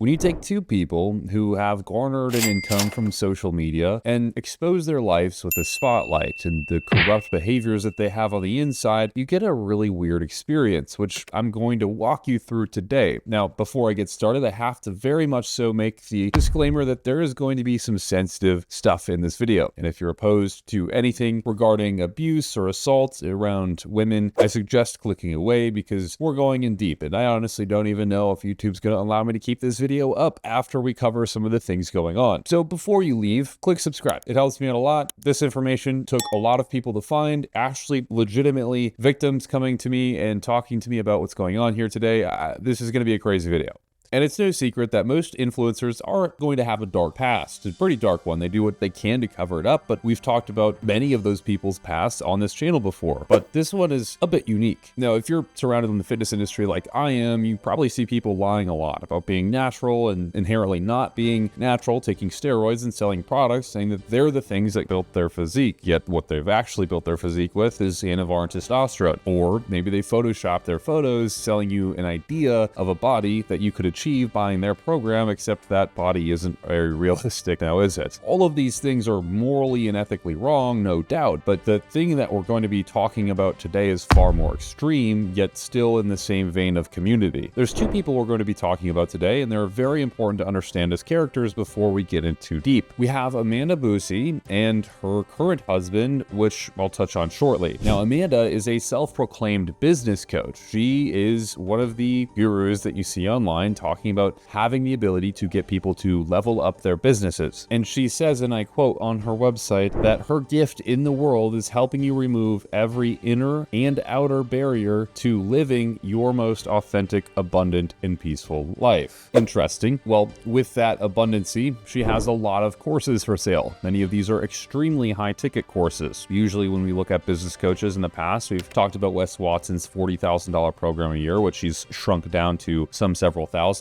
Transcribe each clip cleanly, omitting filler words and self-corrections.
When you take two people who have garnered an income from social media and expose their lives with the spotlight and the corrupt behaviors that they have on the inside, you get a really weird experience, which I'm going to walk you through today. Now, before I get started, I have to very much so make the disclaimer that there is going to be some sensitive stuff in this video. And if you're opposed to anything regarding abuse or assault around women, I suggest clicking away because we're going in deep. And I honestly don't even know if YouTube's going to allow me to keep this video up after we cover some of the things going on. So before you leave, click subscribe. It helps me out a lot. This information took a lot of people to find, actually legitimately victims coming to me and talking to me about what's going on here today. This is going to be a crazy video. And it's no secret that most influencers are going to have a dark past, a pretty dark one. They do what they can to cover it up, but we've talked about many of those people's past on this channel before. But this one is a bit unique. Now, if you're surrounded in the fitness industry like I am, you probably see people lying a lot about being natural and inherently not being natural, taking steroids and selling products, saying that they're the things that built their physique. Yet what they've actually built their physique with is anavar and testosterone. Or maybe they Photoshop their photos, selling you an idea of a body that you could achieve buying their program, except that body isn't very realistic now, is it? All of these things are morally and ethically wrong, no doubt, but the thing that we're going to be talking about today is far more extreme, yet still in the same vein of community. There's two people we're going to be talking about today, and they're very important to understand as characters before we get into deep. We have Amanda Bucci and her current husband, which I'll touch on shortly. Now, Amanda is a self-proclaimed business coach. She is one of the gurus that you see online talking about having the ability to get people to level up their businesses. And she says, and I quote on her website, that her gift in the world is helping you remove every inner and outer barrier to living your most authentic, abundant, and peaceful life. Interesting. Well, with that abundancy, she has a lot of courses for sale. Many of these are extremely high ticket courses. Usually when we look at business coaches in the past, we've talked about Wes Watson's $40,000 program a year, which she's shrunk down to some several $1,000s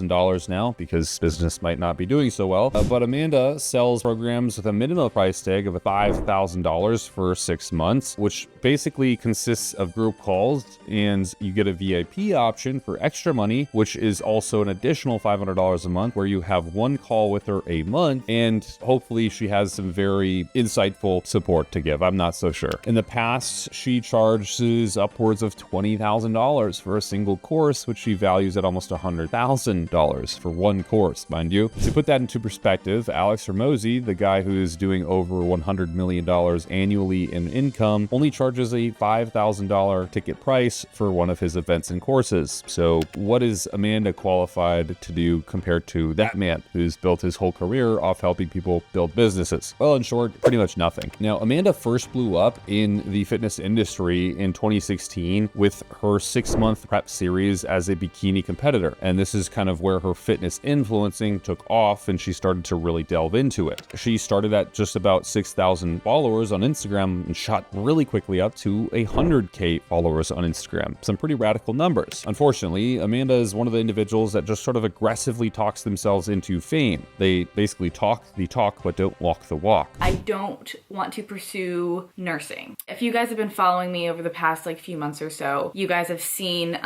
now because business might not be doing so well. But Amanda sells programs with a minimum price tag of $5,000 for 6 months, which basically consists of group calls, and you get a VIP option for extra money, which is also an additional $500 a month, where you have one call with her a month, and hopefully she has some very insightful support to give. I'm not so sure. In the past, she charges upwards of $20,000 for a single course, which she values at almost $100,000 for one course, mind you. To put that into perspective, Alex Hormozi, the guy who is doing over $100 million annually in income, only charges a $5,000 ticket price for one of his events and courses. So what is Amanda qualified to do compared to that man who's built his whole career off helping people build businesses? Well, in short, pretty much nothing. Now, Amanda first blew up in the fitness industry in 2016 with her 6-month prep series as a bikini competitor. And this is kind of where her fitness influencing took off, and she started to really delve into it. She started at just about 6,000 followers on Instagram and shot really quickly up to 100K followers on Instagram. Some pretty radical numbers. Unfortunately, Amanda is one of the individuals that just sort of aggressively talks themselves into fame. They basically talk the talk but don't walk the walk. I don't want to pursue nursing. If you guys have been following me over the past few months or so, you guys have seen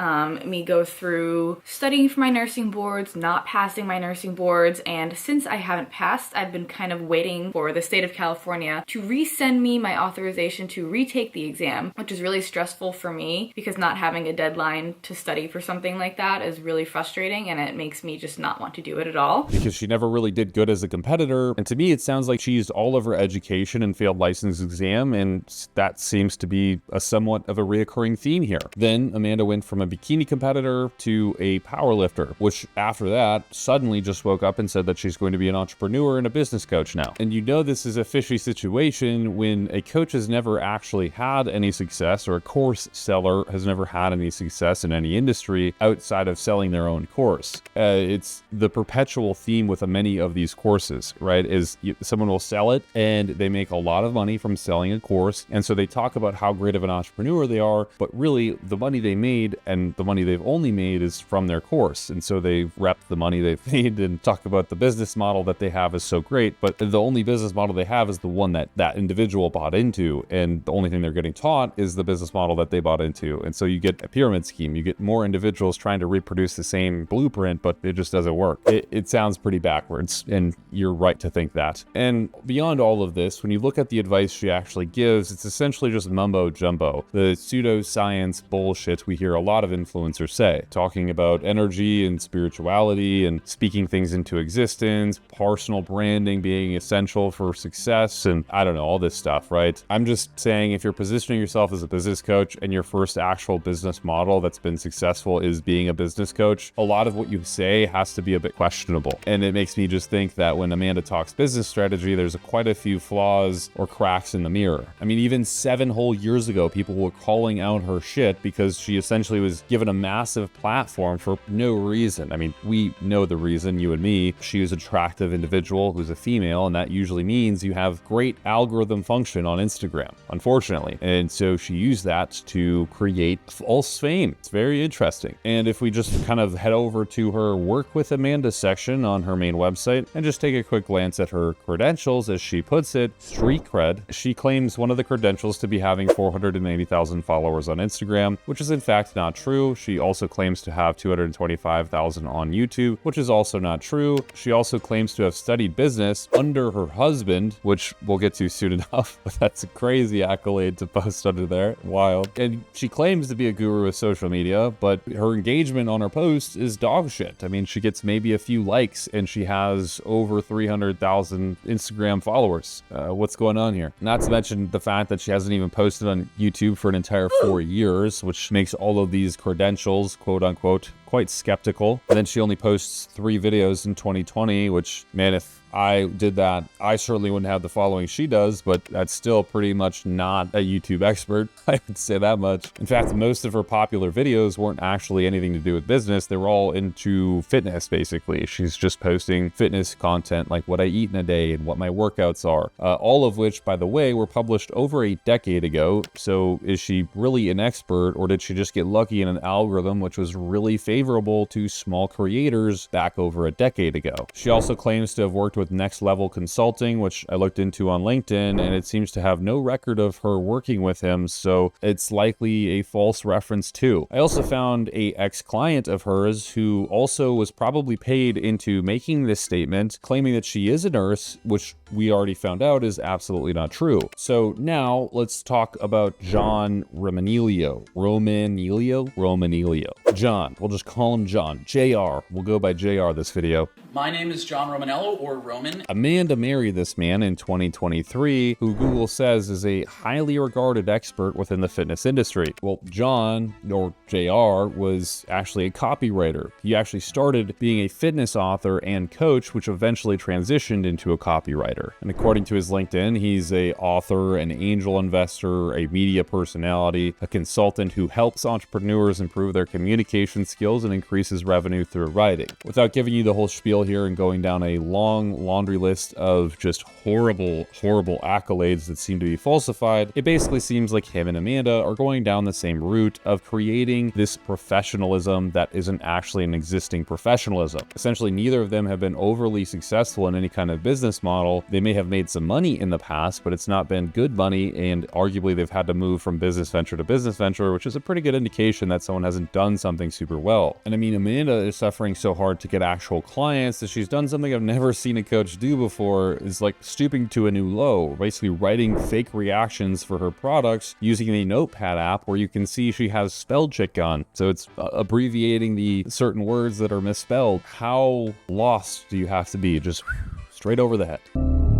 me go through studying for my nursing boards, not passing my nursing boards, and since I haven't passed, I've been kind of waiting for the state of California to resend me my authorization to retake the exam, which is really stressful for me because not having a deadline to study for something like that is really frustrating, and it makes me just not want to do it at all. Because she never really did good as a competitor, and to me it sounds like she used all of her education and failed license exam, and that seems to be a somewhat of a reoccurring theme here. Then Amanda went from a bikini competitor to a powerlifter, which after that suddenly just woke up and said that she's going to be an entrepreneur and a business coach now. And you know this is a fishy situation when a coach has never actually had any success, or a course seller has never had any success in any industry outside of selling their own course. It's the perpetual theme with many of these courses, right? Is someone will sell it and they make a lot of money from selling a course, and so they talk about how great of an entrepreneur they are, but really the money they made and the money they've only made is from their course, and so they they rep the money they've made and talk about the business model that they have is so great, but the only business model they have is the one that that individual bought into, and the only thing they're getting taught is the business model that they bought into. And so you get a pyramid scheme, you get more individuals trying to reproduce the same blueprint, but it just doesn't work. It sounds pretty backwards, and you're right to think that. And beyond all of this, when you look at the advice she actually gives, it's essentially just mumbo jumbo, the pseudoscience bullshit we hear a lot of influencers say, talking about energy and spirituality and speaking things into existence, personal branding being essential for success, and I don't know, all this stuff, right? I'm just saying, if you're positioning yourself as a business coach and your first actual business model that's been successful is being a business coach, a lot of what you say has to be a bit questionable. And it makes me just think that when Amanda talks business strategy, there's quite a few flaws or cracks in the mirror. I mean, even 7 whole years ago, people were calling out her shit because she essentially was given a massive platform for no reason. I mean, we know the reason, you and me. She is an attractive individual who's a female, and that usually means you have great algorithm function on Instagram, unfortunately. And so she used that to create false fame. It's very interesting. And if we just kind of head over to her Work with Amanda section on her main website and just take a quick glance at her credentials, as she puts it, street cred, she claims one of the credentials to be having 480,000 followers on Instagram, which is in fact not true. She also claims to have 225,000 on YouTube, which is also not true. She also claims to have studied business under her husband, which we'll get to soon enough, but that's a crazy accolade to post under there. Wild. And she claims to be a guru of social media, but her engagement on her posts is dog shit. I mean, she gets maybe a few likes and she has over 300,000 Instagram followers. What's going on here? Not to mention the fact that she hasn't even posted on YouTube for an entire 4 years, which makes all of these credentials, quote unquote, quite skeptical. And then she only posts 3 videos in 2020, which, man, if I did that, I certainly wouldn't have the following she does, but that's still pretty much not a YouTube expert. I would say that much. In fact, most of her popular videos weren't actually anything to do with business. They were all into fitness, basically. She's just posting fitness content, like what I eat in a day and what my workouts are, all of which, by the way, were published over a decade ago. So is she really an expert, or did she just get lucky in an algorithm which was really favorable to small creators back over a decade ago? She also claims to have worked with Next Level Consulting, which I looked into on LinkedIn, and it seems to have no record of her working with him, so it's likely a false reference too. I also found a ex-client of hers who also was probably paid into making this statement, claiming that she is a nurse, which we already found out is absolutely not true. So now let's talk about John Romaniello. Romaniello. John. We'll just call him John. JR. We'll go by JR this video. My name is John Romaniello, or Roman. Amanda married this man in 2023, who Google says is a highly regarded expert within the fitness industry. Well, John, or JR, was actually a copywriter. He actually started being a fitness author and coach, which eventually transitioned into a copywriter. And according to his LinkedIn, he's an author, an angel investor, a media personality, a consultant who helps entrepreneurs improve their communication skills and increases revenue through writing. Without giving you the whole spiel here and going down a long laundry list of just horrible accolades that seem to be falsified, it basically seems like him and Amanda are going down the same route of creating this professionalism that isn't actually an existing professionalism. Essentially, neither of them have been overly successful in any kind of business model. They may have made some money in the past, but it's not been good money, and arguably they've had to move from business venture to business venture, which is a pretty good indication that someone hasn't done something super well. And I mean, Amanda is suffering so hard to get actual clients that she's done something I've never seen a coach do before, is like stooping to a new low, basically writing fake reactions for her products using a notepad app where you can see she has spell check on. So it's abbreviating the certain words that are misspelled. How lost do you have to be? Just straight over the head.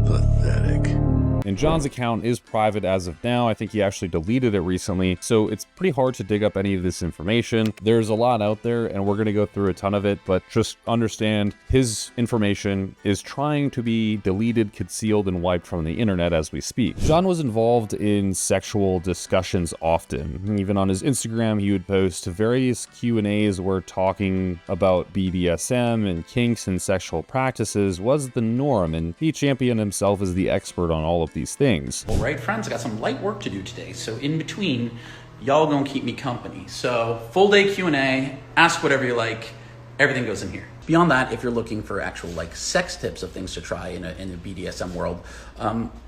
Pathetic. And John's account is private as of now. I think he actually deleted it recently, so it's pretty hard to dig up any of this information. There's a lot out there, and we're going to go through a ton of it, but just understand his information is trying to be deleted, concealed, and wiped from the internet as we speak. John was involved in sexual discussions often. Even on his Instagram, he would post various Q&As where talking about BDSM and kinks and sexual practices was the norm, and he championed himself as the expert on all of these things. All right, friends, I got some light work to do today, so in between, y'all gonna keep me company. So full day Q&A, ask whatever you like. Everything goes in here. Beyond that, if you're looking for actual like sex tips of things to try in a BDSM world,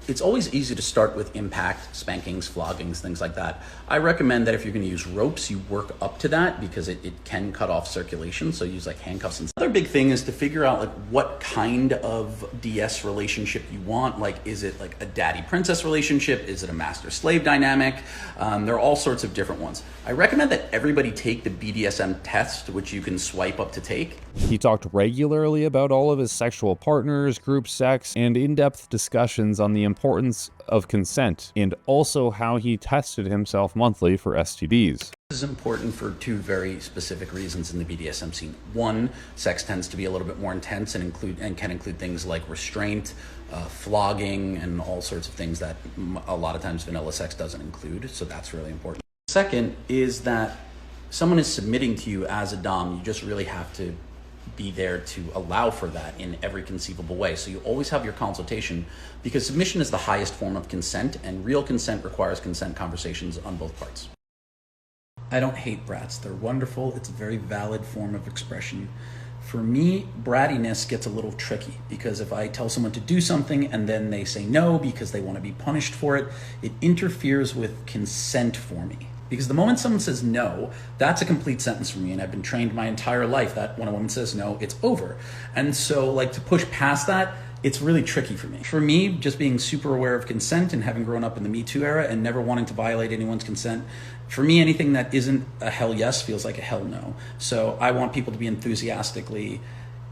it's always easy to start with impact, spankings, floggings, things like that. I recommend that if you're going to use ropes, you work up to that because it can cut off circulation. So use like handcuffs. And another big thing is to figure out like what kind of DS relationship you want. Like, is it like a daddy princess relationship? Is it a master slave dynamic? There are all sorts of different ones. I recommend that everybody take the BDSM test, which you can swipe up to take. He talked regularly about all of his sexual partners, group sex, and in-depth discussions on the importance of consent, and also how he tested himself monthly for STDs. This is important for two very specific reasons in the BDSM scene. One, sex tends to be a little bit more intense and can include things like restraint, flogging, and all sorts of things that a lot of times vanilla sex doesn't include, so that's really important. Second is that someone is submitting to you as a dom. You just really have to be there to allow for that in every conceivable way. So you always have your consultation, because submission is the highest form of consent, and real consent requires consent conversations on both parts. I don't hate brats. They're wonderful. It's a very valid form of expression. For me, brattiness gets a little tricky, because if I tell someone to do something and then they say no because they want to be punished for it, it interferes with consent for me. Because the moment someone says no, that's a complete sentence for me. And I've been trained my entire life that when a woman says no, it's over. And so like to push past that, it's really tricky for me. For me, just being super aware of consent and having grown up in the Me Too era and never wanting to violate anyone's consent, for me, anything that isn't a hell yes feels like a hell no. So I want people to be enthusiastically,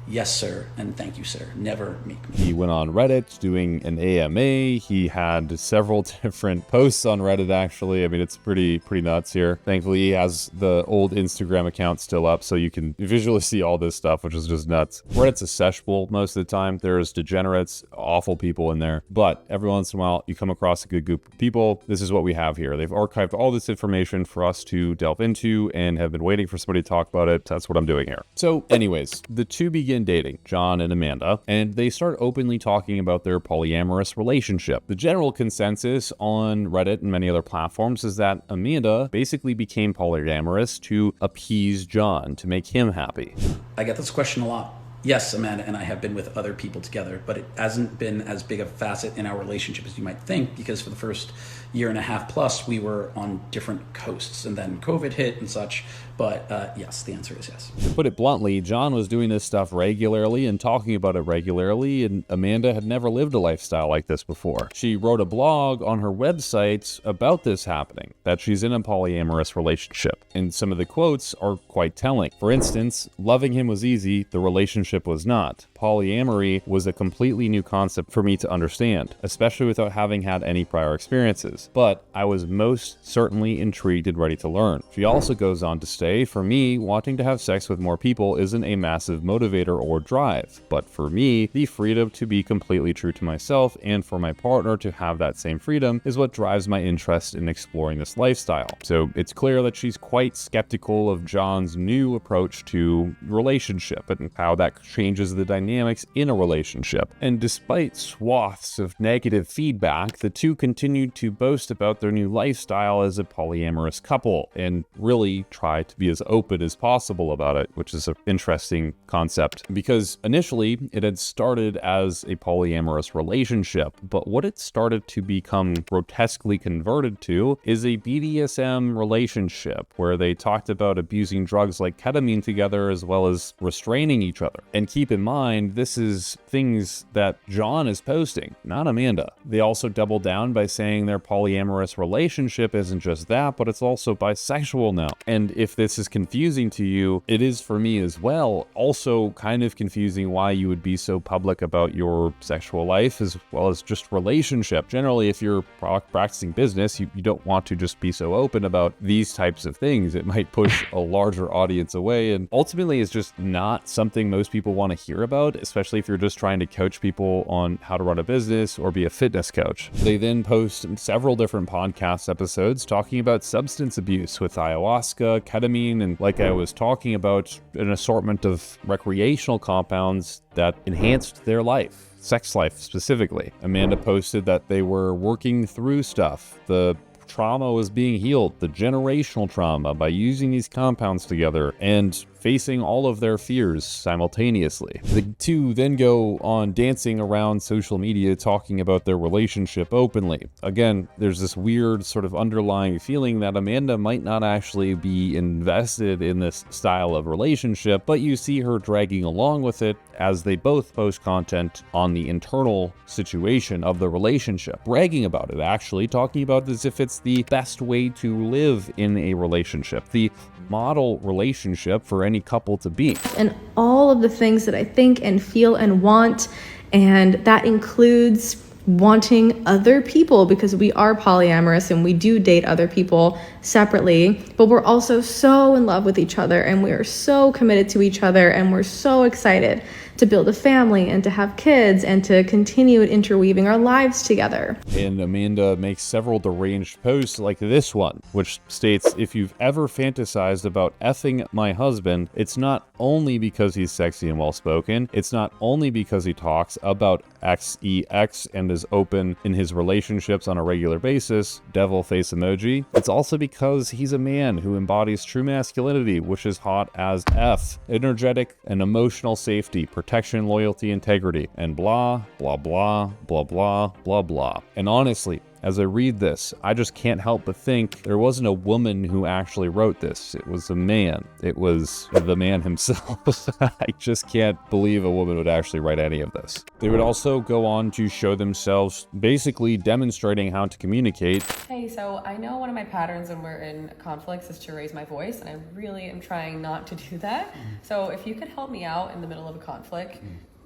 yes, sir, and thank you, sir. Never make me. He went on Reddit doing an AMA. He had several different posts on Reddit, actually. I mean, it's pretty nuts here. Thankfully, he has the old Instagram account still up, so you can visually see all this stuff, which is just nuts. Reddit's a cesspool most of the time. There's degenerates, awful people in there. But every once in a while, you come across a good group of people. This is what we have here. They've archived all this information for us to delve into and have been waiting for somebody to talk about it. That's what I'm doing here. So anyways, the two begin dating, John and Amanda, and they start openly talking about their polyamorous relationship. The general consensus on Reddit and many other platforms is that Amanda basically became polyamorous to appease John, to make him happy. I get this question a lot. Yes, Amanda and I have been with other people together, but it hasn't been as big a facet in our relationship as you might think, because for the first year and a half plus, we were on different coasts, and then COVID hit and such. But yes, the answer is yes. To put it bluntly, John was doing this stuff regularly and talking about it regularly, and Amanda had never lived a lifestyle like this before. She wrote a blog on her website about this happening, that she's in a polyamorous relationship, and some of the quotes are quite telling. For instance, loving him was easy, the relationship was not. Polyamory was a completely new concept for me to understand, especially without having had any prior experiences, but I was most certainly intrigued and ready to learn. She also goes on to say, for me, wanting to have sex with more people isn't a massive motivator or drive, but for me, the freedom to be completely true to myself and for my partner to have that same freedom is what drives my interest in exploring this lifestyle. So it's clear that she's quite skeptical of John's new approach to relationship and how that changes the dynamics in a relationship. And despite swaths of negative feedback, the two continued to boast about their new lifestyle as a polyamorous couple and really try to be as open as possible about it, which is an interesting concept, because initially it had started as a polyamorous relationship, but what it started to become grotesquely converted to is a BDSM relationship where they talked about abusing drugs like ketamine together as well as restraining each other. And keep in mind, this is things that John is posting, not Amanda. They also double down by saying their polyamorous relationship isn't just that, but it's also bisexual now. And if this is confusing to you, it is for me as well. Also kind of confusing why you would be so public about your sexual life as well as just relationship. Generally, if you're practicing business, you don't want to just be so open about these types of things. It might push a larger audience away, and ultimately it's just not something most people want to hear about, especially if you're just trying to coach people on how to run a business or be a fitness coach. They then post several different podcast episodes talking about substance abuse with ayahuasca, ketamine, and like I was talking about, an assortment of recreational compounds that enhanced their life. Sex life specifically. Amanda posted that they were working through stuff. The trauma was being healed, the generational trauma, by using these compounds together. And facing all of their fears simultaneously. The two then go on dancing around social media talking about their relationship openly. Again, there's this weird sort of underlying feeling that Amanda might not actually be invested in this style of relationship, but you see her dragging along with it as they both post content on the internal situation of the relationship, bragging about it, actually talking about it as if it's the best way to live in a relationship, the model relationship for any couple to be. And all of the things that I think and feel and want, and that includes wanting other people, because we are polyamorous and we do date other people separately, but we're also so in love with each other and we are so committed to each other and we're so excited to build a family and to have kids and to continue interweaving our lives together. And Amanda makes several deranged posts like this one, which states, if you've ever fantasized about effing my husband, it's not only because he's sexy and well-spoken, it's not only because he talks about XEX and is open in his relationships on a regular basis, devil face emoji, it's also because he's a man who embodies true masculinity, which is hot as F, energetic and emotional safety, protection, loyalty, integrity, and blah, blah, blah, blah, blah, blah, blah. And honestly, as I read this, I just can't help but think there wasn't a woman who actually wrote this. It was a man. It was the man himself. I just can't believe a woman would actually write any of this. They would also go on to show themselves basically demonstrating how to communicate. Hey, so I know one of my patterns when we're in conflicts is to raise my voice, and I really am trying not to do that. So if you could help me out in the middle of a conflict,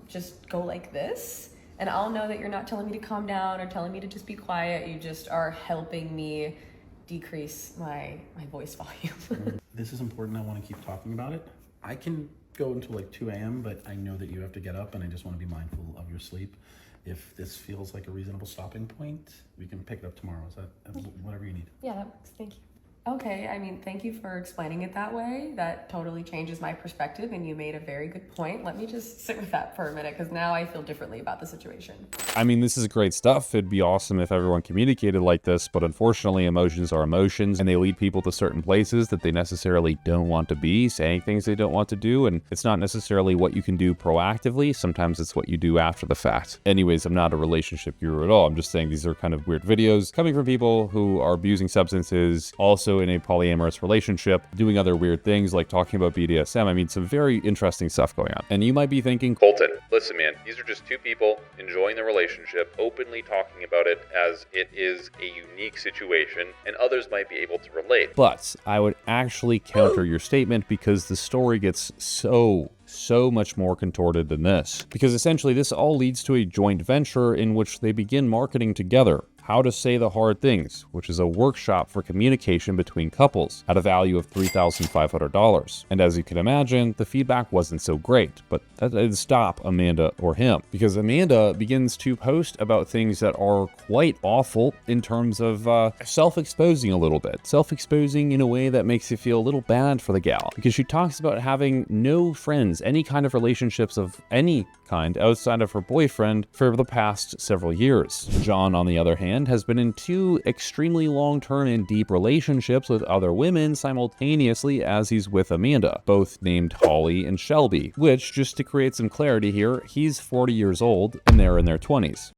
just go like this. And I'll know that you're not telling me to calm down or telling me to just be quiet. You just are helping me decrease my voice volume. This is important. I want to keep talking about it. I can go until like 2 a.m., but I know that you have to get up and I just want to be mindful of your sleep. If this feels like a reasonable stopping point, we can pick it up tomorrow. Is that whatever you need? Yeah, that works. Thank you. Okay, I mean, thank you for explaining it that way. That totally changes my perspective, and you made a very good point. Let me just sit with that for a minute, because now I feel differently about the situation. I mean, this is great stuff. It'd be awesome if everyone communicated like this, but unfortunately, emotions are emotions, and they lead people to certain places that they necessarily don't want to be, saying things they don't want to do, and it's not necessarily what you can do proactively. Sometimes it's what you do after the fact. Anyways, I'm not a relationship guru at all. I'm just saying these are kind of weird videos coming from people who are abusing substances, also in a polyamorous relationship, doing other weird things like talking about BDSM. I mean, some very interesting stuff going on. And you might be thinking, Kolton, listen, man, these are just two people enjoying the relationship, openly talking about it as it is a unique situation, and others might be able to relate. But I would actually counter your statement, because the story gets so much more contorted than this. Because essentially this all leads to a joint venture in which they begin marketing together How to Say the Hard Things, which is a workshop for communication between couples at a value of $3,500. And as you can imagine, the feedback wasn't so great, but that didn't stop Amanda or him, because Amanda begins to post about things that are quite awful in terms of self-exposing a little bit. Self-exposing in a way that makes you feel a little bad for the gal, because she talks about having no friends, any kind of relationships of any kind outside of her boyfriend for the past several years. John, on the other hand, has been in 2 extremely long-term and deep relationships with other women simultaneously as he's with Amanda, both named Holly and Shelby, which, just to create some clarity here, he's 40 years old and they're in their 20s.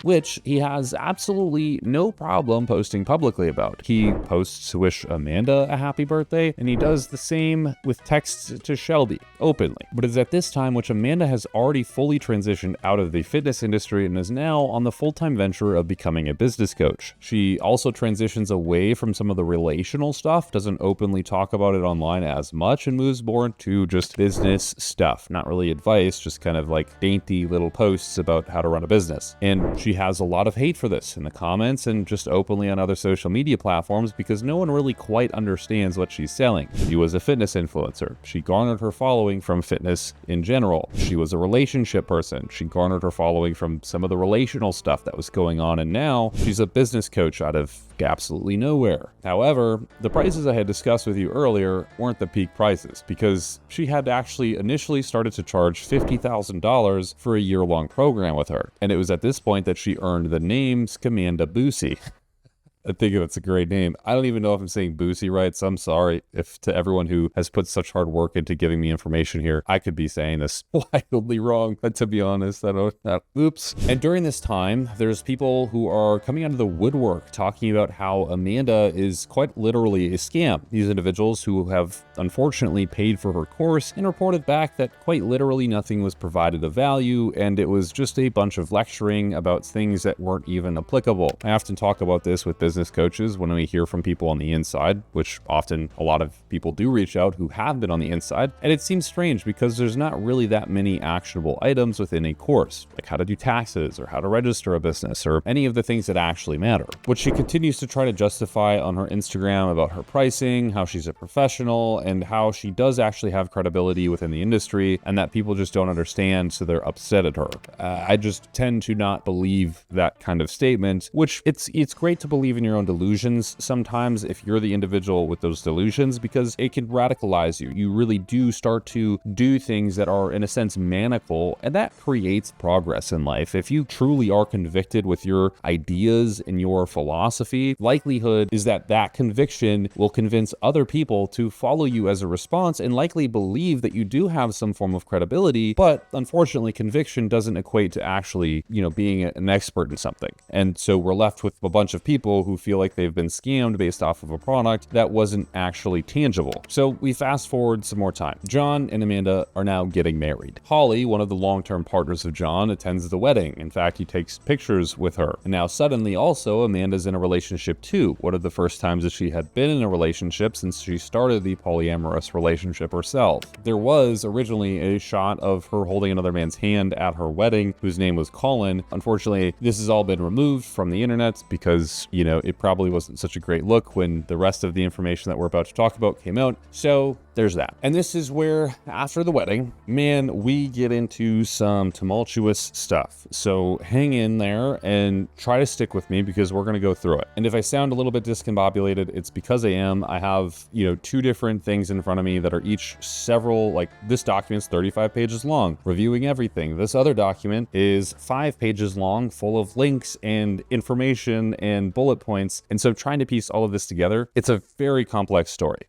Which he has absolutely no problem posting publicly about. He posts to wish Amanda a happy birthday, and he does the same with texts to Shelby, openly. But it's at this time which Amanda has already fully transitioned out of the fitness industry and is now on the full-time venture of becoming a business coach. She also transitions away from some of the relational stuff, doesn't openly talk about it online as much, and moves more into just business stuff. Not really advice, just kind of like dainty little posts about how to run a business. And she has a lot of hate for this in the comments and just openly on other social media platforms, because no one really quite understands what she's selling. She was a fitness influencer. She garnered her following from fitness in general. She was a relationship person. She garnered her following from some of the relational stuff that was going on, and now she's a business coach out of absolutely nowhere. However, the prices I had discussed with you earlier weren't the peak prices, because she had actually initially started to charge $50,000 for a year-long program with her, and it was at this point that she earned the name Scamanda Bucci. I think that's a great name. I don't even know if I'm saying Bucci right, so I'm sorry if to everyone who has put such hard work into giving me information here. I could be saying this wildly wrong, but to be honest, oops. And during this time, there's people who are coming out of the woodwork talking about how Amanda is quite literally a scam. These individuals who have unfortunately paid for her course and reported back that quite literally nothing was provided of value, and it was just a bunch of lecturing about things that weren't even applicable. I often talk about this with business coaches when we hear from people on the inside, which often a lot of people do reach out who have been on the inside, and it seems strange because there's not really that many actionable items within a course, like how to do taxes or how to register a business or any of the things that actually matter, which she continues to try to justify on her Instagram about her pricing, how she's a professional, and how she does actually have credibility within the industry and that people just don't understand, so they're upset at her. I just tend to not believe that kind of statement, which it's great to believe in your own delusions sometimes if you're the individual with those delusions, because it can radicalize you. You really do start to do things that are in a sense maniacal, and that creates progress in life. If you truly are convicted with your ideas and your philosophy, likelihood is that that conviction will convince other people to follow you as a response and likely believe that you do have some form of credibility. But unfortunately, conviction doesn't equate to actually, being an expert in something. And so we're left with a bunch of people who feel like they've been scammed based off of a product that wasn't actually tangible. So we fast forward some more time. John and Amanda are now getting married. Holly, one of the long-term partners of John, attends the wedding. In fact, he takes pictures with her. And now suddenly also Amanda's in a relationship too. One of the first times that she had been in a relationship since she started the polyamorous relationship herself. There was originally a shot of her holding another man's hand at her wedding, whose name was Kolton. Unfortunately, this has all been removed from the internet because, it probably wasn't such a great look when the rest of the information that we're about to talk about came out. So there's that. And this is where, after the wedding, man, we get into some tumultuous stuff. So hang in there and try to stick with me because we're going to go through it. And if I sound a little bit discombobulated, it's because I am. I have, two different things in front of me that are each several, this document's 35 pages long, reviewing everything. This other document is 5 pages long, full of links and information and bullet points. And so trying to piece all of this together, it's a very complex story.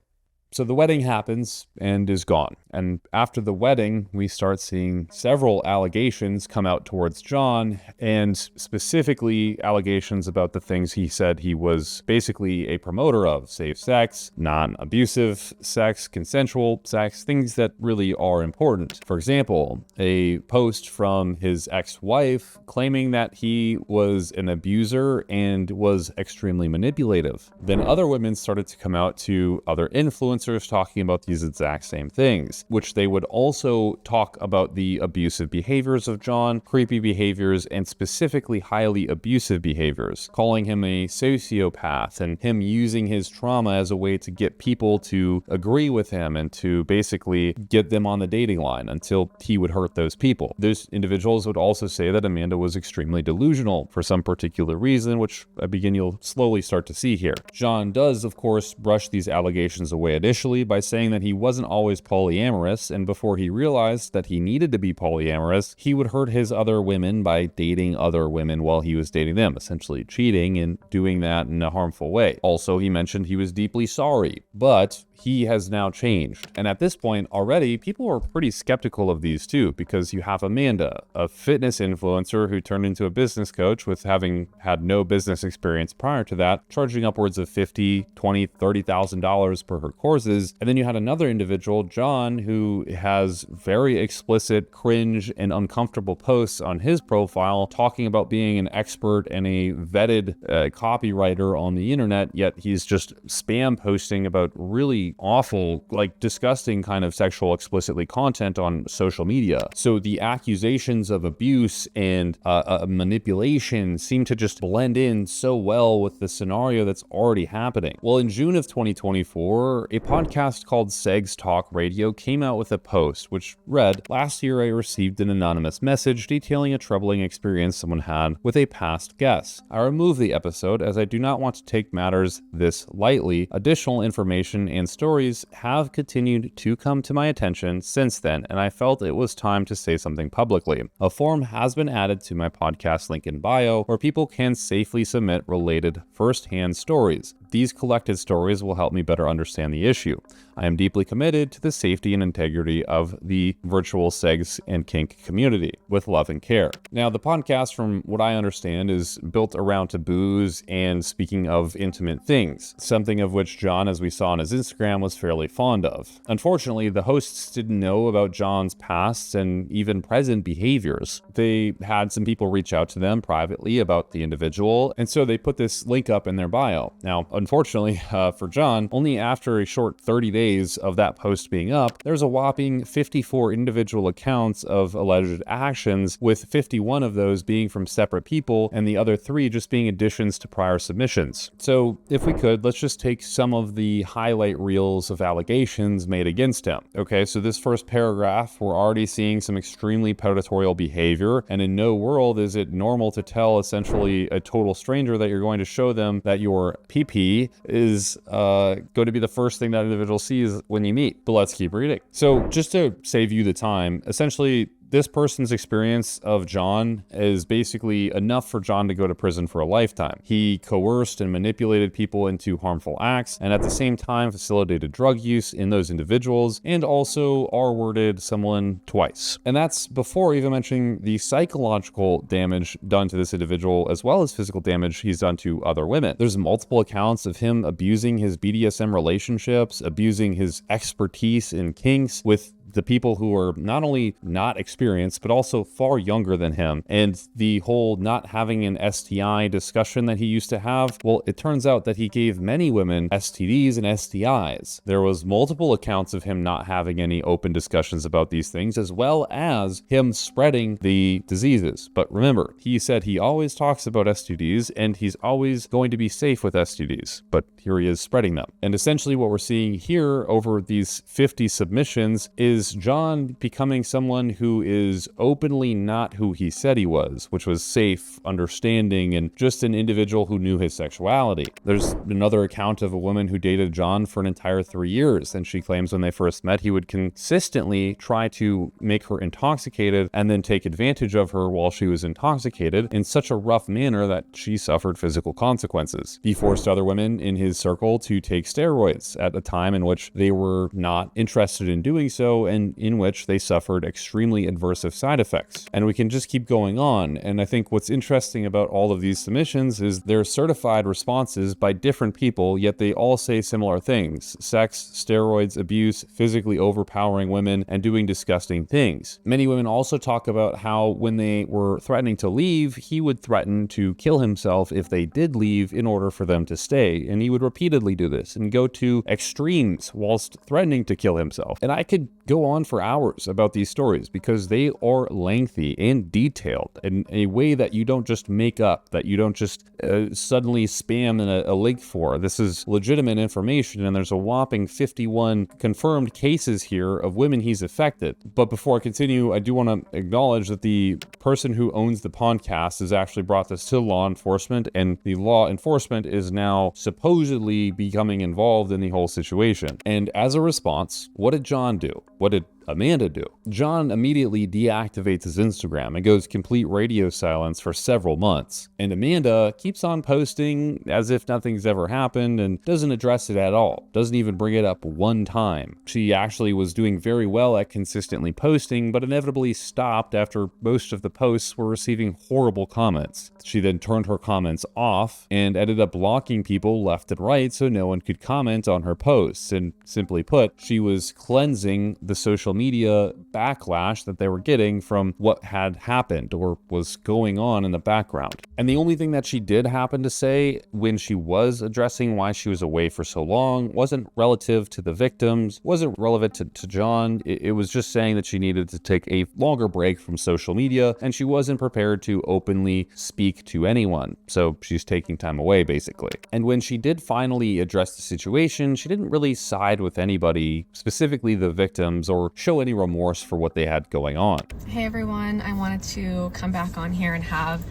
So the wedding happens and is gone. And after the wedding, we start seeing several allegations come out towards John, and specifically allegations about the things he said he was basically a promoter of: safe sex, non-abusive sex, consensual sex, things that really are important. For example, a post from his ex-wife claiming that he was an abuser and was extremely manipulative. Then other women started to come out to other influencers talking about these exact same things, which they would also talk about the abusive behaviors of John, creepy behaviors, and specifically highly abusive behaviors, calling him a sociopath and him using his trauma as a way to get people to agree with him and to basically get them on the dating line until he would hurt those people. Those individuals would also say that Amanda was extremely delusional for some particular reason, which you'll slowly start to see here. John does, of course, brush these allegations away initially by saying that he wasn't always polyamorous, and before he realized that he needed to be polyamorous, he would hurt his other women by dating other women while he was dating them, essentially cheating and doing that in a harmful way. Also, he mentioned he was deeply sorry, but he has now changed. And at this point already, people are pretty skeptical of these too, because you have Amanda, a fitness influencer who turned into a business coach with having had no business experience prior to that, charging upwards of $50,000, $20,000, $30,000 per her courses. And then you had another individual, John, who has very explicit, cringe, and uncomfortable posts on his profile talking about being an expert and a vetted copywriter on the internet, yet he's just spam posting about really awful, disgusting kind of sexual explicitly content on social media. So the accusations of abuse and manipulation seem to just blend in so well with the scenario that's already happening. Well, in June of 2024, a podcast called Seggs Talk Radio came out with a post which read, "Last year I received an anonymous message detailing a troubling experience someone had with a past guest. I removed the episode as I do not want to take matters this lightly. Additional information and stories have continued to come to my attention since then, and I felt it was time to say something publicly. A form has been added to my podcast link in bio where people can safely submit related first-hand stories. These collected stories will help me better understand the issue. I am deeply committed to the safety and integrity of the virtual sex and kink community with love and care." Now, the podcast, from what I understand, is built around taboos and speaking of intimate things, something of which John, as we saw on his Instagram, was fairly fond of. Unfortunately, the hosts didn't know about John's past and even present behaviors. They had some people reach out to them privately about the individual, and so they put this link up in their bio. Now, unfortunately for John, only after a short 30 days of that post being up, there's a whopping 54 individual accounts of alleged actions, with 51 of those being from separate people and the other 3 just being additions to prior submissions. So if we could, let's just take some of the highlight reels of allegations made against him. Okay, so this first paragraph, we're already seeing some extremely predatorial behavior, and in no world is it normal to tell essentially a total stranger that you're going to show them that your PP is going to be the first thing that individual sees when you meet. But let's keep reading. So just to save you the time, essentially this person's experience of John is basically enough for John to go to prison for a lifetime. He coerced and manipulated people into harmful acts, and at the same time facilitated drug use in those individuals, and also R-worded someone twice. And that's before even mentioning the psychological damage done to this individual, as well as physical damage he's done to other women. There's multiple accounts of him abusing his BDSM relationships, abusing his expertise in kinks with the people who are not only not experienced, but also far younger than him. And the whole not having an STI discussion that he used to have, well, it turns out that he gave many women STDs and STIs. There was multiple accounts of him not having any open discussions about these things, as well as him spreading the diseases. But remember, he said he always talks about STDs and he's always going to be safe with STDs, but here he is spreading them. And essentially what we're seeing here over these 50 submissions is John becoming someone who is openly not who he said he was, which was safe, understanding, and just an individual who knew his sexuality. There's another account of a woman who dated John for an entire 3 years, and she claims when they first met, he would consistently try to make her intoxicated and then take advantage of her while she was intoxicated in such a rough manner that she suffered physical consequences. He forced other women in his circle to take steroids at a time in which they were not interested in doing so, and in which they suffered extremely adverse side effects. And we can just keep going on. And I think what's interesting about all of these submissions is they're certified responses by different people, yet they all say similar things: sex, steroids, abuse, physically overpowering women, and doing disgusting things. Many women also talk about how when they were threatening to leave, he would threaten to kill himself if they did leave in order for them to stay. And he would repeatedly do this and go to extremes whilst threatening to kill himself. And I could go on for hours about these stories because they are lengthy and detailed in a way that you don't just make up, that you don't just suddenly spam in a link for. This is legitimate information, and there's a whopping 51 confirmed cases here of women he's affected. But before I continue, I do want to acknowledge that the person who owns the podcast has actually brought this to law enforcement, and the law enforcement is now supposedly becoming involved in the whole situation. And as a response, what did John do? What did Amanda do? John immediately deactivates his Instagram and goes complete radio silence for several months. And Amanda keeps on posting as if nothing's ever happened and doesn't address it at all. Doesn't even bring it up one time. She actually was doing very well at consistently posting, but inevitably stopped after most of the posts were receiving horrible comments. She then turned her comments off and ended up blocking people left and right so no one could comment on her posts. And simply put, she was cleansing the social social media backlash that they were getting from what had happened or was going on in the background. And the only thing that she did happen to say when she was addressing why she was away for so long wasn't relative to the victims, wasn't relevant to John. It was just saying that she needed to take a longer break from social media, and she wasn't prepared to openly speak to anyone. So she's taking time away, basically. And when she did finally address the situation, she didn't really side with anybody, specifically the victims, or show any remorse for what they had going on. Hey everyone, I wanted to come back on here and have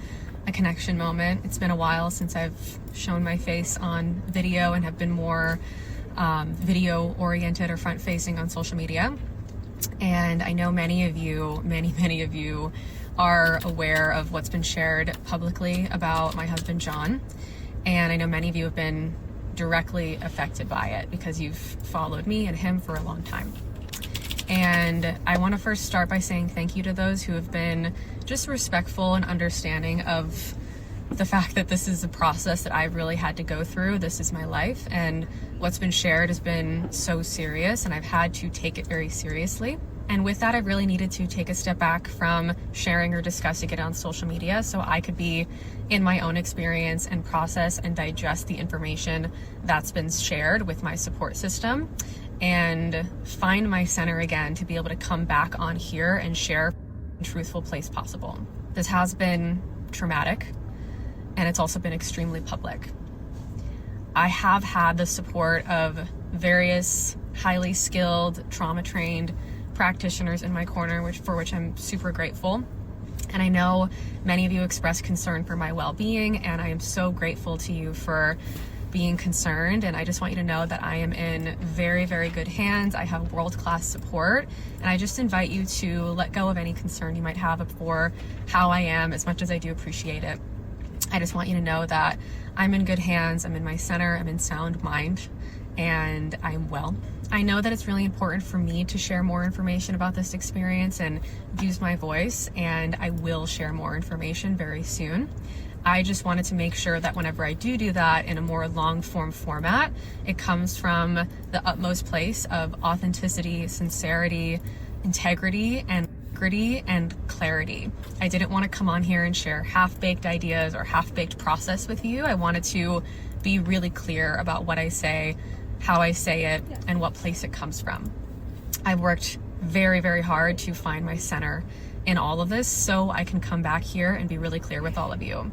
a connection moment. It's been a while since I've shown my face on video and have been more video oriented or front facing on social media. And I know many of you are aware of what's been shared publicly about my husband John. And I know many of you have been directly affected by it because you've followed me and him for a long time. And I want to first start by saying thank you to those who have been just respectful and understanding of the fact that this is a process that I've really had to go through. This is my life, and what's been shared has been so serious, and I've had to take it very seriously. And with that, I really needed to take a step back from sharing or discussing it on social media so I could be in my own experience and process and digest the information that's been shared with my support system and find my center again to be able to come back on here and share in a truthful place possible. This has been traumatic, and it's also been extremely public. I have had the support of various highly skilled, trauma-trained practitioners in my corner, for which I'm super grateful. And I know many of you express concern for my well-being, and I am so grateful to you for being concerned. And I just want you to know that I am in very, very good hands. I have world-class support, and I just invite you to let go of any concern you might have for how I am, as much as I do appreciate it. I just want you to know that I'm in good hands, I'm in my center, I'm in sound mind, and I'm well. I know that it's really important for me to share more information about this experience and use my voice, and I will share more information very soon. I just wanted to make sure that whenever I do that in a more long form format, it comes from the utmost place of authenticity, sincerity, integrity, and clarity. I didn't want to come on here and share half-baked ideas or half-baked process with you. I wanted to be really clear about what I say, how I say it, and what place it comes from. I've worked very, very hard to find my center in all of this so I can come back here and be really clear with all of you.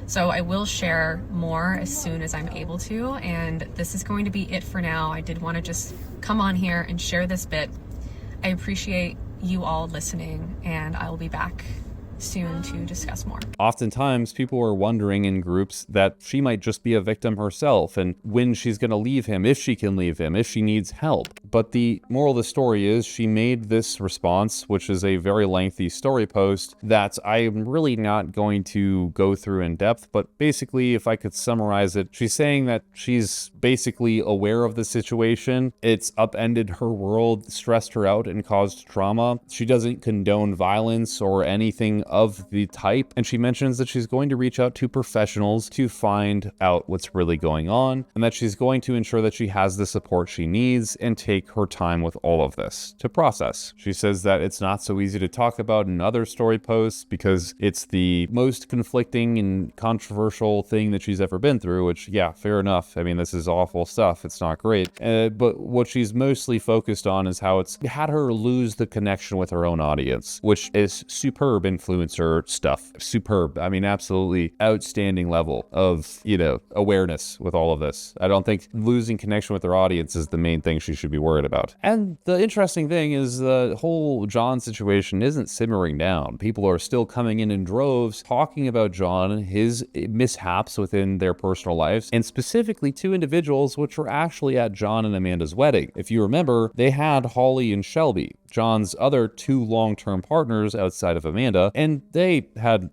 So I will share more as soon as I'm able to, and this is going to be it for now. I did want to just come on here and share this bit. I appreciate you all listening, and I will be back soon to discuss more. Oftentimes, people are wondering in groups that she might just be a victim herself and when she's going to leave him, if she can leave him, if she needs help. But the moral of the story is she made this response, which is a very lengthy story post that I'm really not going to go through in depth. But basically, if I could summarize it, she's saying that she's basically aware of the situation. It's upended her world, stressed her out, and caused trauma. She doesn't condone violence or anything of the type, and she mentions that she's going to reach out to professionals to find out what's really going on, and that she's going to ensure that she has the support she needs and take her time with all of this to process. She says that it's not so easy to talk about in other story posts because it's the most conflicting and controversial thing that she's ever been through, which, yeah, fair enough. I mean, this is awful stuff. It's not great. But what she's mostly focused on is how it's had her lose the connection with her own audience, which is superb influencer stuff. Superb. I mean, absolutely outstanding level of, awareness with all of this. I don't think losing connection with her audience is the main thing she should be worried about. And the interesting thing is the whole John situation isn't simmering down. People are still coming in droves talking about John, his mishaps within their personal lives, and specifically two individuals which were actually at John and Amanda's wedding. If you remember, they had Holly and Shelby, John's other two long-term partners outside of Amanda, and they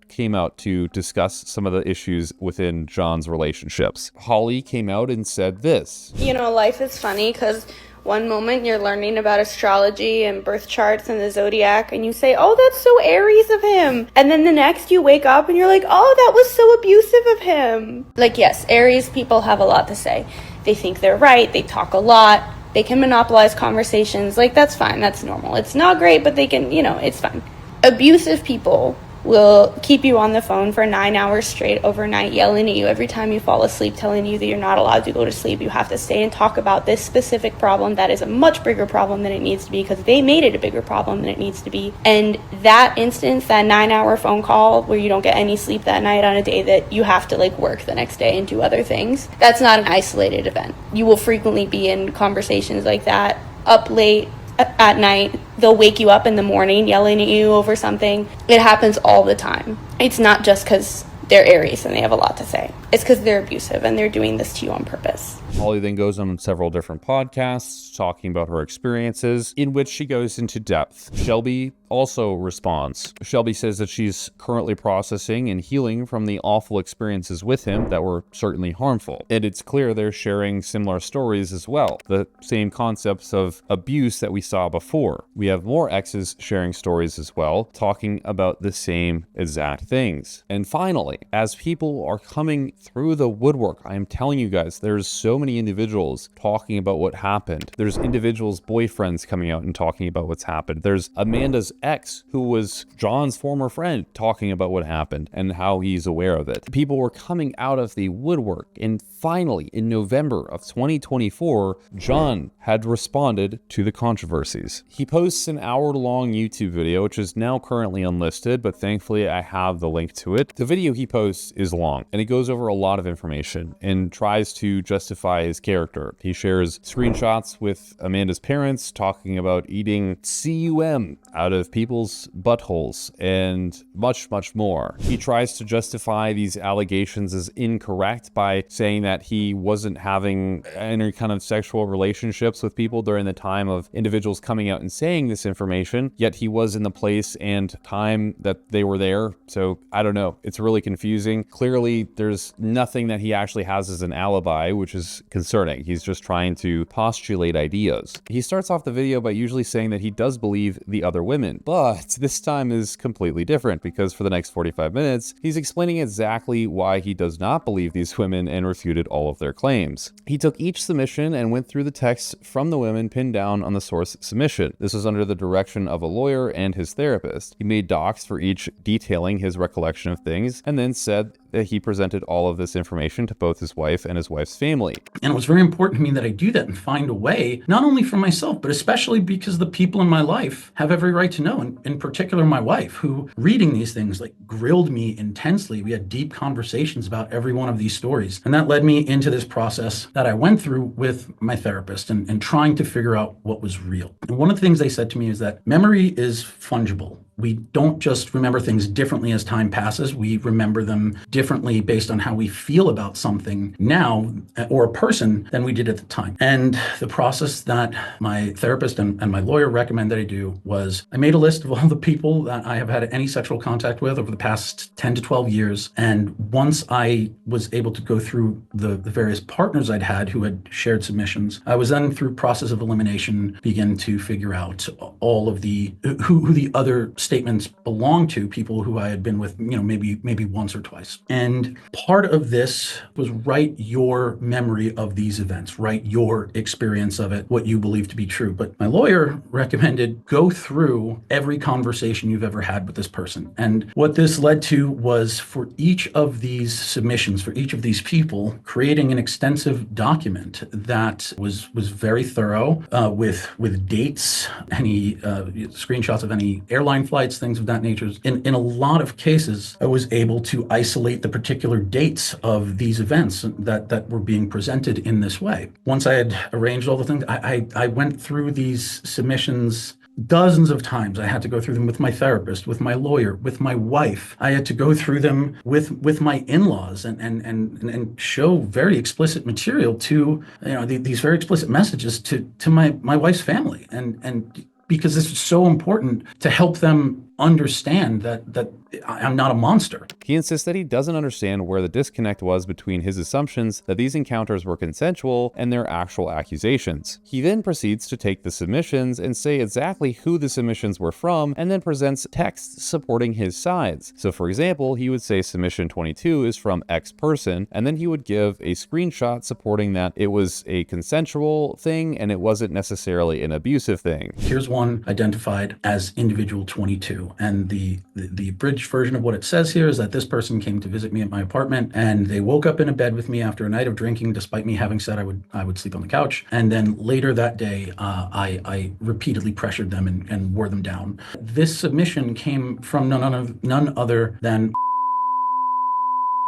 came out to discuss some of the issues within John's relationships. Holly came out and said this. Life is funny because one moment you're learning about astrology and birth charts and the zodiac and you say, oh, that's so Aries of him. And then the next you wake up and you're like, oh, that was so abusive of him. Yes, Aries people have a lot to say. They think they're right. They talk a lot. They can monopolize conversations. Like, that's fine. That's normal. It's not great, but they can, it's fine. Abusive people will keep you on the phone for 9 hours straight overnight, yelling at you every time you fall asleep, telling you that you're not allowed to go to sleep. You have to stay and talk about this specific problem that is a much bigger problem than it needs to be, because they made it a bigger problem than it needs to be. And that instance, that 9-hour phone call where you don't get any sleep that night on a day that you have to work the next day and do other things, that's not an isolated event. You will frequently be in conversations like that, up late at night. They'll wake you up in the morning yelling at you over something. It happens all the time. It's not just because they're Aries and they have a lot to say. It's because they're abusive and they're doing this to you on purpose. Holly then goes on several different podcasts talking about her experiences, in which she goes into depth. Shelby also responds. Shelby says that she's currently processing and healing from the awful experiences with him that were certainly harmful. And it's clear they're sharing similar stories as well. The same concepts of abuse that we saw before. We have more exes sharing stories as well, talking about the same exact things. And finally, as people are coming through the woodwork, I am telling you guys, there's so many individuals talking about what happened. There's individuals' boyfriends coming out and talking about what's happened. There's Amanda's ex, who was John's former friend, talking about what happened and how he's aware of it. People were coming out of the woodwork, and finally, in November of 2024, John had responded to the controversies. He posts an hour-long YouTube video, which is now currently unlisted, but thankfully I have the link to it. The video he posts is long, and he goes over a lot of information and tries to justify his character. He shares screenshots with Amanda's parents talking about eating cum out of people's buttholes and much, much more. He tries to justify these allegations as incorrect by saying that he wasn't having any kind of sexual relationships with people during the time of individuals coming out and saying this information, yet he was in the place and time that they were there. So I don't know. It's really confusing. Clearly, there's nothing that he actually has as an alibi, which is concerning. He's just trying to postulate ideas. He starts off the video by usually saying that he does believe the other women, but this time is completely different, because for the next 45 minutes, he's explaining exactly why he does not believe these women and refuted all of their claims. He took each submission and went through the texts from the women pinned down on the source submission. This was under the direction of a lawyer and his therapist. He made docs for each detailing his recollection of things, and then said that he presented all of this information to both his wife and his wife's family. And it was very important to me that I do that and find a way, not only for myself, but especially because the people in my life have every right to know. And in particular, my wife, who reading these things grilled me intensely. We had deep conversations about every one of these stories. And that led me into this process that I went through with my therapist and trying to figure out what was real. And one of the things they said to me is that memory is fungible. We don't just remember things differently as time passes. We remember them differently based on how we feel about something now or a person than we did at the time. And the process that my therapist and my lawyer recommend that I do was I made a list of all the people that I have had any sexual contact with over the past 10 to 12 years. And once I was able to go through the various partners I'd had who had shared submissions, I was then, through process of elimination, begin to figure out all of the who the other statements belong to, people who I had been with, maybe once or twice. And part of this was write your memory of these events, write your experience of it, what you believe to be true. But my lawyer recommended go through every conversation you've ever had with this person. And what this led to was, for each of these submissions, for each of these people, creating an extensive document that was very thorough, with dates, any screenshots of any airline flights, things of that nature. In a lot of cases, I was able to isolate the particular dates of these events that were being presented in this way. Once I had arranged all the things, I went through these submissions dozens of times. I had to go through them with my therapist, with my lawyer, with my wife. I had to go through them with my in-laws and show very explicit material to, these very explicit messages to my wife's family. And because this is so important to help them understand that I'm not a monster. He insists that he doesn't understand where the disconnect was between his assumptions that these encounters were consensual and their actual accusations. He then proceeds to take the submissions and say exactly who the submissions were from, and then presents texts supporting his sides. So for example, he would say submission 22 is from X person, and then he would give a screenshot supporting that it was a consensual thing and it wasn't necessarily an abusive thing. Here's one identified as individual 22, and the abridged version of what it says here is that this person came to visit me at my apartment, and they woke up in a bed with me after a night of drinking, despite me having said I would sleep on the couch. And then later that day, I repeatedly pressured them and wore them down. This submission came from none other than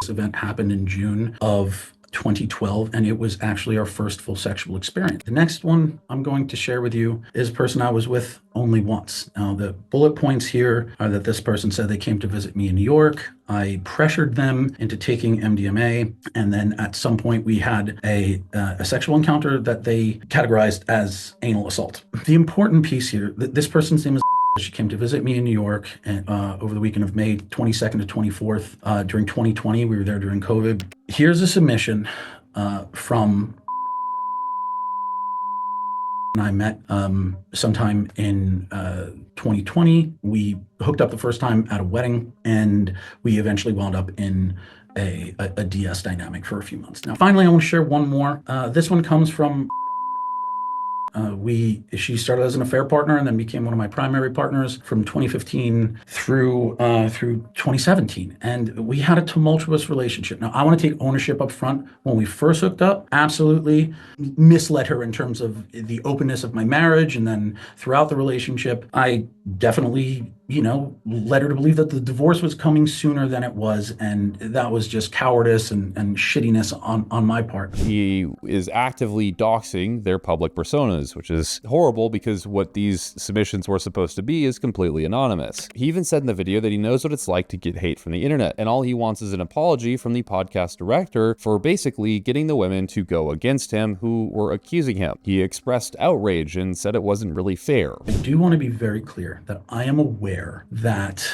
this event happened in June of 2012, and it was actually our first full sexual experience. The next one I'm going to share with you is a person I was with only once. Now, the bullet points here are that this person said they came to visit me in New York. I pressured them into taking MDMA, and then at some point we had a sexual encounter that they categorized as anal assault. The important piece here, this person's name is she came to visit me in New York over the weekend of May 22nd to 24th during 2020. We were there during COVID. Here's a submission from I met sometime in 2020. We hooked up the first time at a wedding, and we eventually wound up in a DS dynamic for a few months. Now, finally, I want to share one more. This one comes from she started as an affair partner and then became one of my primary partners from 2015 through 2017. And we had a tumultuous relationship. Now, I want to take ownership up front. When we first hooked up, absolutely misled her in terms of the openness of my marriage. And then throughout the relationship, I definitely, led her to believe that the divorce was coming sooner than it was. And that was just cowardice and shittiness on my part. He is actively doxing their public personas, which is horrible because what these submissions were supposed to be is completely anonymous. He even said in the video that he knows what it's like to get hate from the internet, and all he wants is an apology from the podcast director for basically getting the women to go against him who were accusing him. He expressed outrage and said it wasn't really fair. I do want to be very clear that I am aware that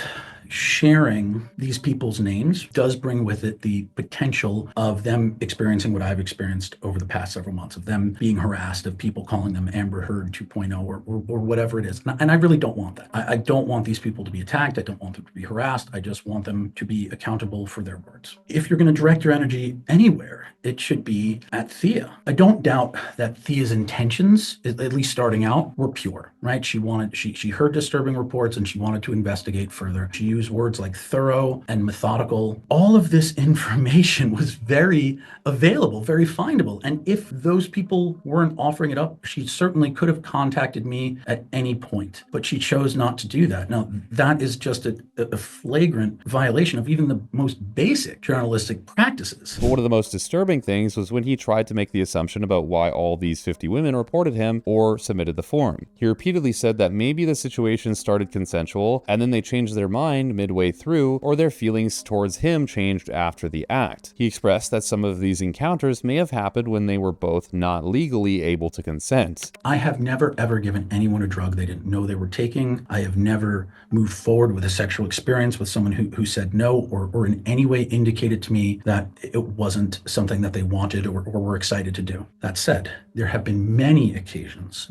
sharing these people's names does bring with it the potential of them experiencing what I've experienced over the past several months, of them being harassed, of people calling them Amber Heard 2.0 or whatever it is. And I really don't want that. I don't want these people to be attacked. I don't want them to be harassed. I just want them to be accountable for their words. If you're going to direct your energy anywhere, it should be at Thea. I don't doubt that Thea's intentions, at least starting out, were pure, right? She heard disturbing reports and she wanted to investigate further. She used words like thorough and methodical. All of this information was very available, very findable. And if those people weren't offering it up, she certainly could have contacted me at any point, but she chose not to do that. Now, that is just a flagrant violation of even the most basic journalistic practices. But one of the most disturbing things was when he tried to make the assumption about why all these 50 women reported him or submitted the form. He repeatedly said that maybe the situation started consensual and then they changed their mind midway through, or their feelings towards him changed after the act. He expressed that some of these encounters may have happened when they were both not legally able to consent. I have never ever given anyone a drug they didn't know they were taking. I have never moved forward with a sexual experience with someone who said no or in any way indicated to me that it wasn't something that they wanted or were excited to do. That said, there have been many occasions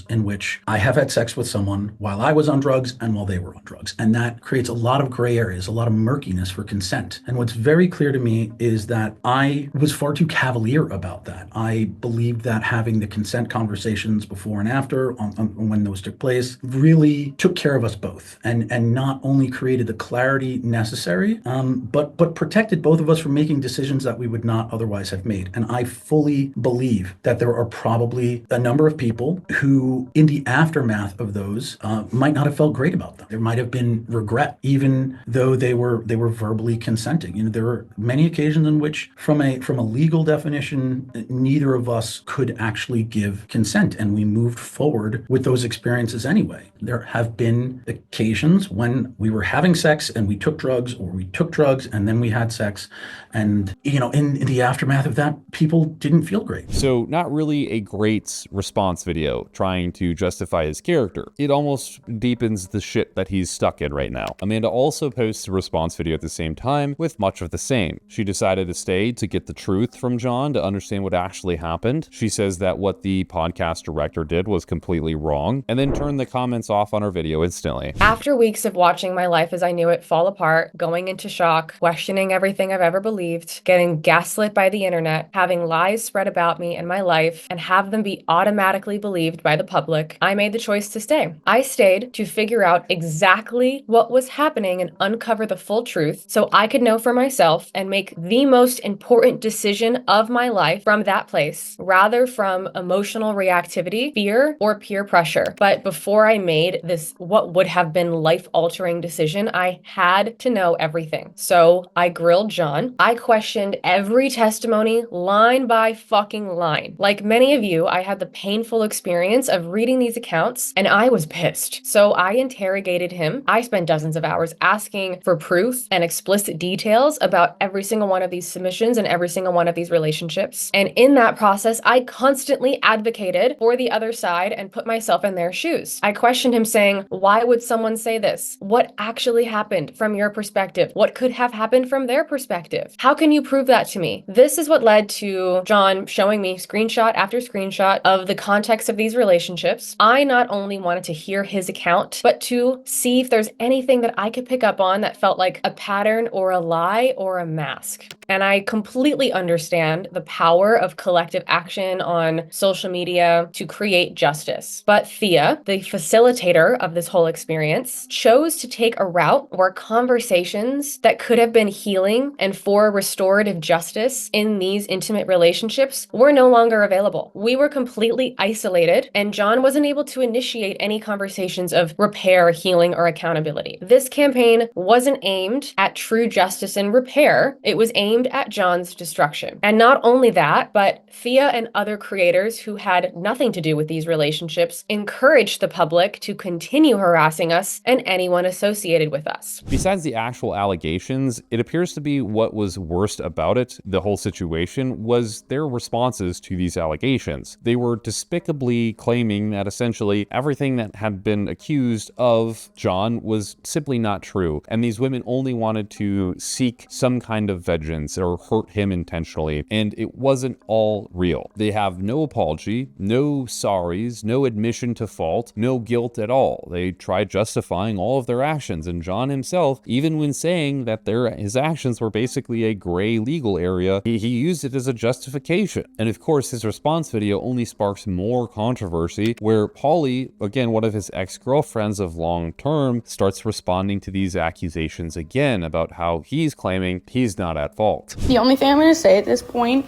in which I have had sex with someone while I was on drugs and while they were on drugs. And that creates a lot of gray areas, a lot of murkiness for consent. And what's very clear to me is that I was far too cavalier about that. I believed that having the consent conversations before and after on when those took place really took care of us both and not only created the clarity necessary, but protected both of us from making decisions that we would not otherwise have made. And I fully believe that there are probably a number of people who in the aftermath of those might not have felt great about them. There might have been regret regret, even though they were verbally consenting. You know, there were many occasions in which, from a legal definition, neither of us could actually give consent, and we moved forward with those experiences anyway. There have been occasions when we were having sex and we took drugs, or we took drugs and then we had sex, and in the aftermath of that, people didn't feel great. So not really a great response video trying to justify his character. It almost deepens the shit that he's stuck in right now. Amanda also posts a response video at the same time with much of the same. She decided to stay to get the truth from John, to understand what actually happened. She says that what the podcast director did was completely wrong, and then turned the comments off on her video instantly. After weeks of watching my life as I knew it fall apart, going into shock, questioning everything I've ever believed, getting gaslit by the internet, having lies spread about me and my life, and have them be automatically believed by the public, I made the choice to stay. I stayed to figure out exactly what was happening and uncover the full truth so I could know for myself and make the most important decision of my life from that place, rather from emotional reactivity, fear, or peer pressure. But before I made this, what would have been life-altering decision, I had to know everything. So I grilled John. I questioned every testimony line by fucking line. Like many of you, I had the painful experience of reading these accounts and I was pissed. So I interrogated him. I spent dozens of hours asking for proof and explicit details about every single one of these submissions and every single one of these relationships. And in that process, I constantly advocated for the other side and put myself in their shoes. I questioned him saying, why would someone say this? What actually happened from your perspective? What could have happened from their perspective? How can you prove that to me? This is what led to John showing me screenshot after screenshot of the context of these relationships. I not only wanted to hear his account, but to see if there's anything that I could pick up on that felt like a pattern or a lie or a mask. And I completely understand the power of collective action on social media to create justice. But Thea, the facilitator of this whole experience, chose to take a route where conversations that could have been healing and for restorative justice in these intimate relationships were no longer available. We were completely isolated, and John wasn't able to initiate any conversations of repair, healing, or accountability. This campaign wasn't aimed at true justice and repair. It was aimed at John's destruction. And not only that, but Thea and other creators who had nothing to do with these relationships encouraged the public to continue harassing us and anyone associated with us. Besides the actual allegations, it appears to be what was worst about it, the whole situation, was their responses to these allegations. They were despicably claiming that essentially everything that had been accused of John was simply not true, and these women only wanted to seek some kind of vengeance or hurt him intentionally, and it wasn't all real. They have no apology, no sorries, no admission to fault, no guilt at all. They tried justifying all of their actions, and John himself, even when saying that his actions were basically a gray legal area, he used it as a justification. And of course, his response video only sparks more controversy, where Polly, again, one of his ex-girlfriends of long term, starts responding to these accusations again about how he's claiming he's not at fault. The only thing I'm going to say at this point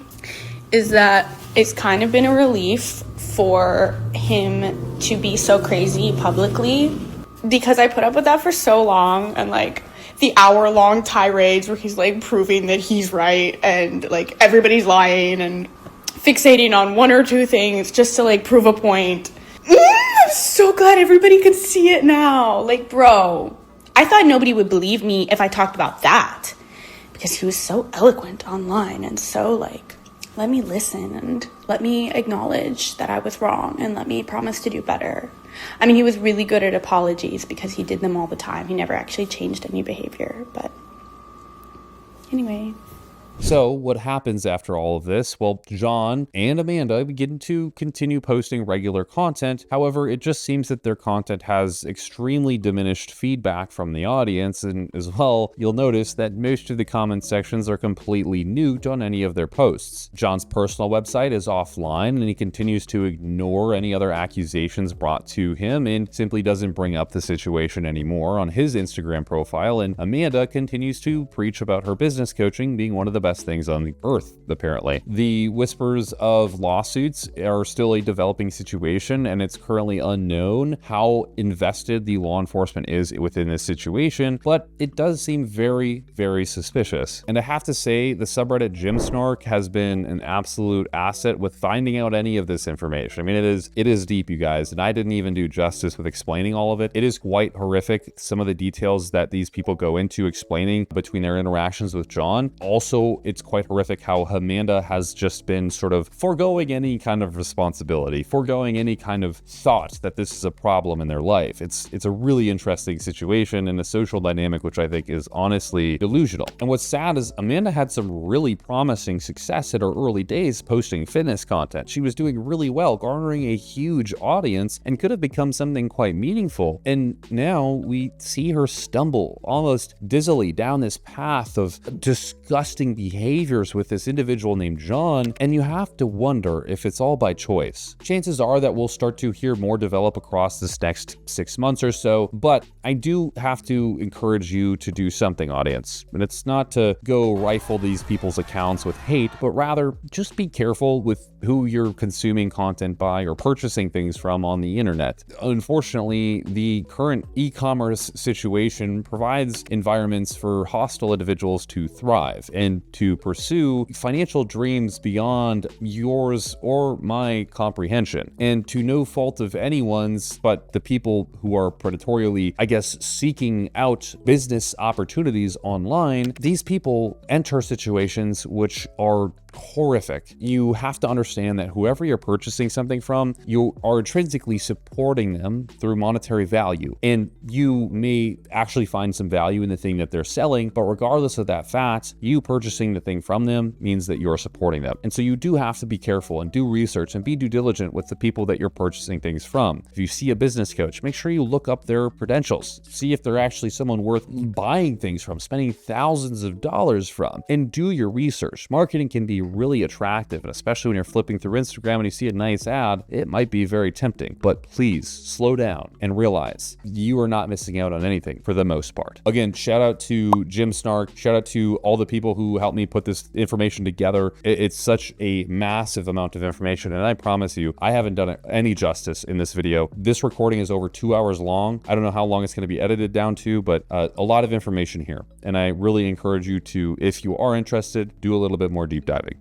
is that it's kind of been a relief for him to be so crazy publicly, because I put up with that for so long, and like the hour-long tirades where he's like proving that he's right and like everybody's lying and fixating on one or two things just to like prove a point. I'm so glad everybody can see it now. Like, bro, I thought nobody would believe me if I talked about that, because he was so eloquent online and so like, let me listen and let me acknowledge that I was wrong and let me promise to do better. I mean, he was really good at apologies because he did them all the time. He never actually changed any behavior, but anyway. So what happens after all of this? Well, John and Amanda begin to continue posting regular content. However, it just seems that their content has extremely diminished feedback from the audience, and as well, you'll notice that most of the comment sections are completely mute on any of their posts. John's personal website is offline, and he continues to ignore any other accusations brought to him and simply doesn't bring up the situation anymore on his Instagram profile, and Amanda continues to preach about her business coaching being one of the best things on the earth, apparently. The whispers of lawsuits are still a developing situation, and it's currently unknown how invested the law enforcement is within this situation, but it does seem very, very suspicious. And I have to say, the subreddit Gymsnark has been an absolute asset with finding out any of this information. I mean, it is deep, you guys, and I didn't even do justice with explaining all of it. It is quite horrific, some of the details that these people go into explaining between their interactions with John. Also, it's quite horrific how Amanda has just been sort of foregoing any kind of responsibility, foregoing any kind of thought that this is a problem in their life. It's a really interesting situation and a social dynamic which I think is honestly delusional. And what's sad is Amanda had some really promising success in her early days posting fitness content. She was doing really well, garnering a huge audience, and could have become something quite meaningful. And now we see her stumble almost dizzily down this path of disgusting behaviors with this individual named John, and you have to wonder if it's all by choice. Chances are that we'll start to hear more develop across this next 6 months or so, but I do have to encourage you to do something, audience. And it's not to go rifle these people's accounts with hate, but rather just be careful with who you're consuming content by or purchasing things from on the internet. Unfortunately, the current e-commerce situation provides environments for hostile individuals to thrive and to pursue financial dreams beyond yours or my comprehension. And to no fault of anyone's, but the people who are predatorily, I guess, seeking out business opportunities online, these people enter situations which are horrific. You have to understand that whoever you're purchasing something from, you are intrinsically supporting them through monetary value. And you may actually find some value in the thing that they're selling, but regardless of that fact, you purchasing the thing from them means that you're supporting them. And so you do have to be careful and do research and be due diligent with the people that you're purchasing things from. If you see a business coach, make sure you look up their credentials. See if they're actually someone worth buying things from, spending thousands of dollars from, and do your research. Marketing can be really attractive, and especially when you're flipping through Instagram and you see a nice ad, it might be very tempting. But please slow down and realize you are not missing out on anything for the most part. Again, shout out to Gymsnark, shout out to all the people who helped me put this information together. It's such a massive amount of information, and I promise you, I haven't done it any justice in this video. This recording is over 2 hours long. I don't know how long it's going to be edited down to, but a lot of information here. And I really encourage you to, if you are interested, do a little bit more deep diving.